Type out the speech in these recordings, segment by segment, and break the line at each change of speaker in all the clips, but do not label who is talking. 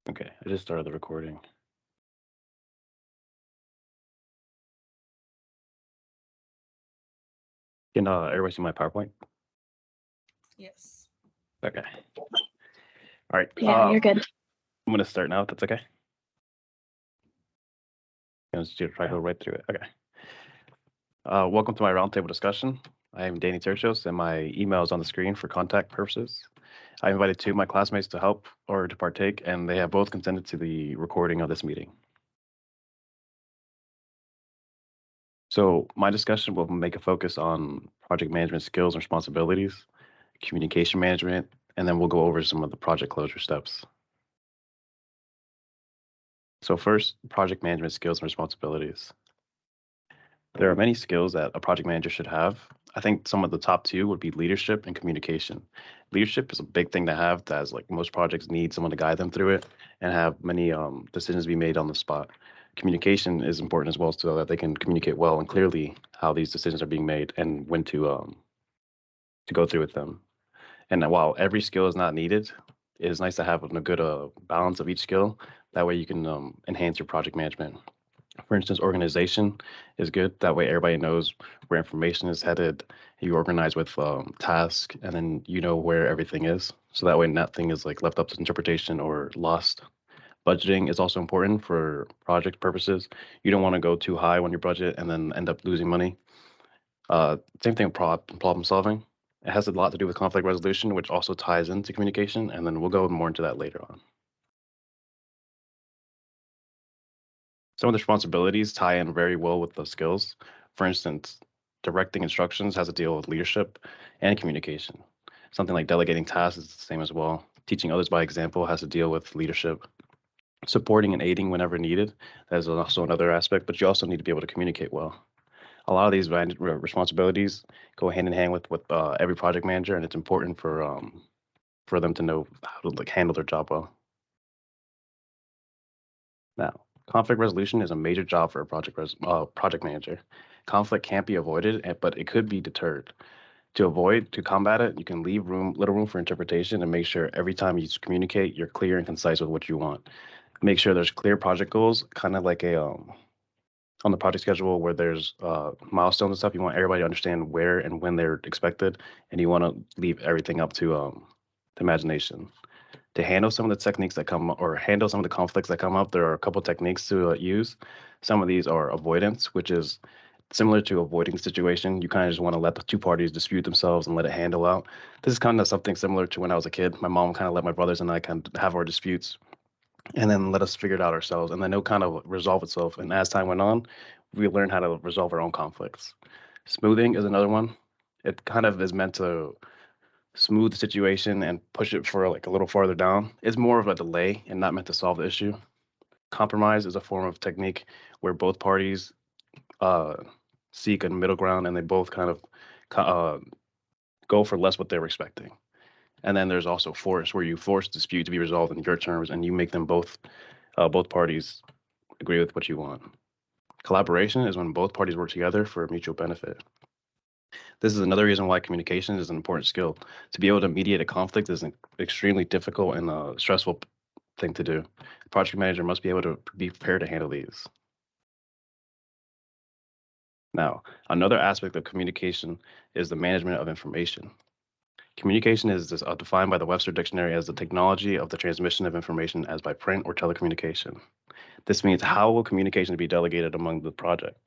Okay, I just started the recording. Can everybody see my PowerPoint?
Yes.
Okay. All right.
Yeah, you're good.
I'm gonna start now. If that's okay. I'm just gonna try to go right through it. Okay. Welcome to my roundtable discussion. I am Dany Tertios, and my email is on the screen for contact purposes. I invited two of my classmates to help or to partake, and they have both consented to the recording of this meeting. So my discussion will make a focus on project management skills and responsibilities, communication management, and then we'll go over some of the project closure steps. So first, project management skills and responsibilities. There are many skills that a project manager should have. I think some of the top two would be leadership and communication. Leadership is a big thing to have, as like most projects need someone to guide them through it and have many decisions be made on the spot. Communication is important as well, so that they can communicate well and clearly how these decisions are being made and when to go through with them. And while every skill is not needed, it is nice to have a good balance of each skill. That way you can enhance your project management. For instance, organization is good. That way everybody knows where information is headed. You organize with tasks, and then you know where everything is. So that way nothing is like left up to interpretation or lost. Budgeting is also important for project purposes. You don't want to go too high on your budget and then end up losing money. Same thing with problem solving. It has a lot to do with conflict resolution, which also ties into communication, and then we'll go more into that later on. Some of the responsibilities tie in very well with the skills. For instance, directing instructions has to deal with leadership and communication. Something like delegating tasks is the same as well. Teaching others by example has to deal with leadership. Supporting and aiding whenever needed, that is also another aspect, but you also need to be able to communicate well. A lot of these responsibilities go hand in hand with every project manager, and it's important for them to know how to like handle their job well. Now, conflict resolution is a major job for a project manager. Conflict can't be avoided, but it could be deterred. To combat it, you can leave little room for interpretation and make sure every time you communicate, you're clear and concise with what you want. Make sure there's clear project goals, kind of like a on the project schedule where there's milestones and stuff. You want everybody to understand where and when they're expected, and you want to leave everything up to imagination. To handle some of the techniques that come or handle some of the conflicts that come up, there are a couple techniques to use. Some of these are avoidance, which is similar to avoiding the situation. You kind of just want to let the two parties dispute themselves and let it handle out. This is kind of something similar to when I was a kid. My mom kind of let my brothers and I kind of have our disputes and then let us figure it out ourselves. And then it'll kind of resolve itself. And as time went on, we learned how to resolve our own conflicts. Smoothing is another one. It kind of is meant to smooth the situation and push it for like a little farther down. It's more of a delay and not meant to solve the issue. Compromise is a form of technique where both parties uh, seek a middle ground and they both kind of go for less what they were expecting. And then there's also force, where you force dispute to be resolved in your terms and you make them both parties agree with what you want. Collaboration is when both parties work together for mutual benefit. This is another reason why communication is an important skill. To be able to mediate a conflict is an extremely difficult and stressful thing to do. The project manager must be able to be prepared to handle these. Now, another aspect of communication is the management of information. Communication is defined by the Webster Dictionary as the technology of the transmission of information as by print or telecommunication. This means how will communication be delegated among the project?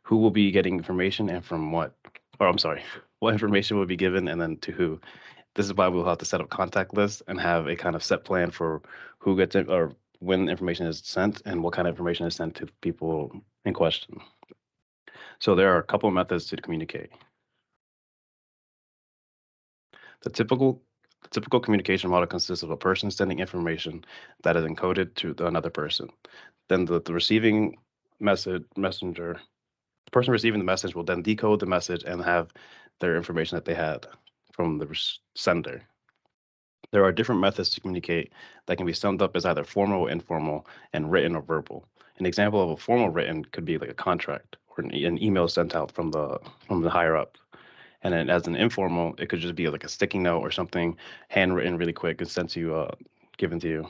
Who will be getting information and from what? Or I'm sorry, what information will be given and then to who? This is why we'll have to set up contact lists and have a kind of set plan for who gets it or when information is sent and what kind of information is sent to people in question. So there are a couple of methods to communicate. The typical communication model consists of a person sending information that is encoded to another person. Then the receiving messenger, the person receiving the message will then decode the message and have their information that they had from the sender. There are different methods to communicate that can be summed up as either formal or informal and written or verbal. An example of a formal written could be like a contract or an email sent out from the higher up. And then as an informal, it could just be like a sticky note or something handwritten really quick and sent to you, given to you.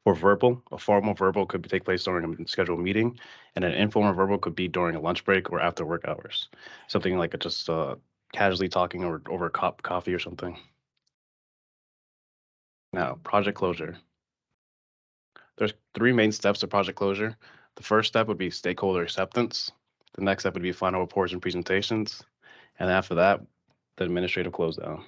For verbal, a formal verbal could take place during a scheduled meeting, and an informal verbal could be during a lunch break or after work hours. Something like just casually talking or over a cup of coffee or something. Now, project closure. There's three main steps to project closure. The first step would be stakeholder acceptance. The next step would be final reports and presentations. And after that, the administrative closedown.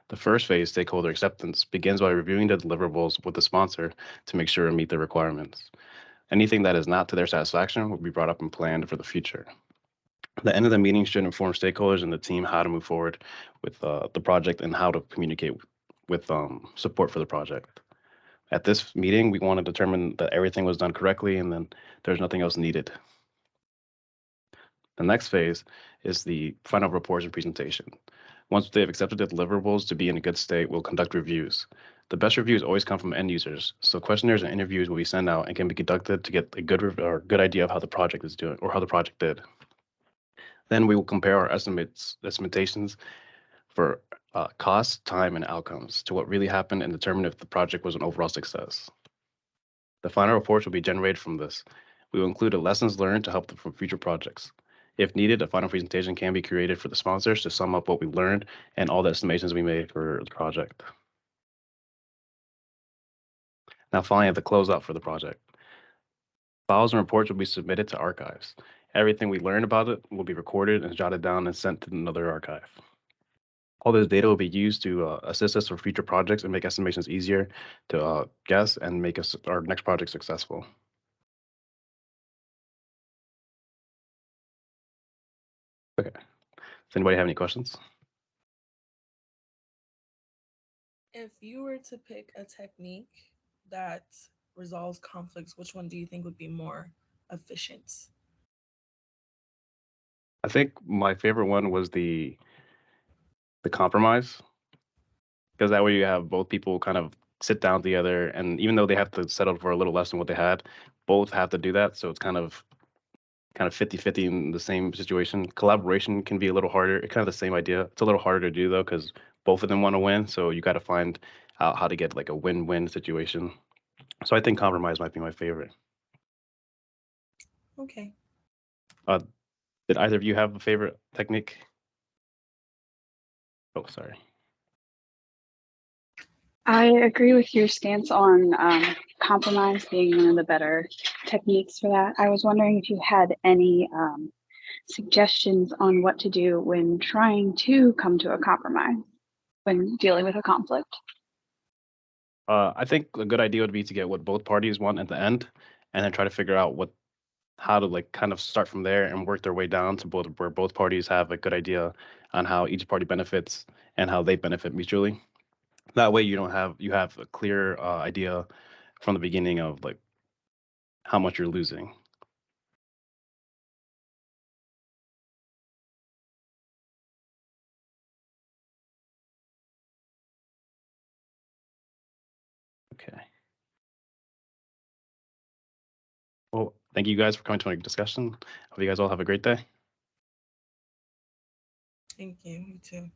The first phase, stakeholder acceptance, begins by reviewing the deliverables with the sponsor to make sure it meet the requirements. Anything that is not to their satisfaction will be brought up and planned for the future. The end of the meeting should inform stakeholders and the team how to move forward with the project and how to communicate with support for the project. At this meeting, we want to determine that everything was done correctly and then there's nothing else needed. The next phase is the final reports and presentation. Once they've accepted the deliverables to be in a good state, we'll conduct reviews. The best reviews always come from end users, so questionnaires and interviews will be sent out and can be conducted to get a good idea of how the project is doing or how the project did. Then we will compare our estimations for cost, time, and outcomes to what really happened and determine if the project was an overall success. The final reports will be generated from this. We will include the lessons learned to help them for future projects. If needed, a final presentation can be created for the sponsors to sum up what we learned and all the estimations we made for the project. Now, finally, the closeout for the project. Files and reports will be submitted to archives. Everything we learned about it will be recorded and jotted down and sent to another archive. All this data will be used to assist us for future projects and make estimations easier to guess and make our next project successful. Okay. Does anybody have any questions?
If you were to pick a technique that resolves conflicts, which one do you think would be more efficient?
I think my favorite one was the compromise, because that way you have both people kind of sit down together, and even though they have to settle for a little less than what they had, both have to do that. So it's kind of 50-50 in the same situation. Collaboration can be a little harder. It's kind of the same idea. It's a little harder to do though, because both of them want to win. So you got to find out how to get like a win-win situation. So I think compromise might be my favorite.
Okay.
Did either of you have a favorite technique? Oh, sorry.
I agree with your stance on compromise being one of the better techniques for that. I was wondering if you had any suggestions on what to do when trying to come to a compromise when dealing with a conflict.
I think a good idea would be to get what both parties want at the end, and then try to figure out how to like kind of start from there and work their way down to where both parties have a good idea on how each party benefits and how they benefit mutually. That way you have a clear idea from the beginning of like how much you're losing. Okay. Well, thank you guys for coming to my discussion. Hope you guys all have a great day.
Thank you. You too.